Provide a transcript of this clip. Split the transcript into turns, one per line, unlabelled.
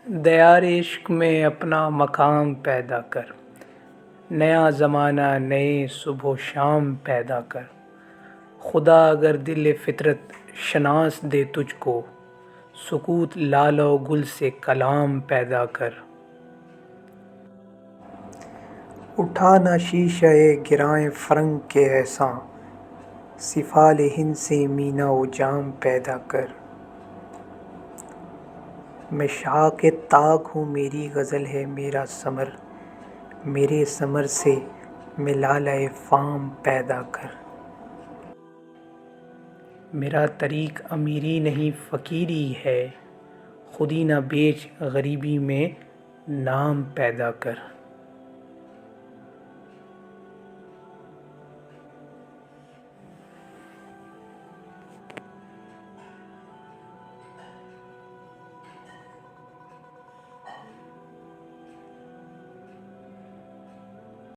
دیار عشق میں اپنا مقام پیدا کر، نیا زمانہ نئے صبح و شام پیدا کر۔ خدا اگر دل فطرت شناس دے تجھ کو، سکوت لال و گل سے کلام پیدا کر۔ اٹھا نہ شیشہ گرانِ فرنگ کے احساں، سفال ہند سے مینا و جام پیدا کر۔ مشاق طاق ہوں میری غزل ہے میرا ثمر، میرے ثمر سے ملالۂ فام پیدا کر۔ میرا طریق امیری نہیں فقیری ہے، خودی نہ بیچ غریبی میں نام پیدا کر۔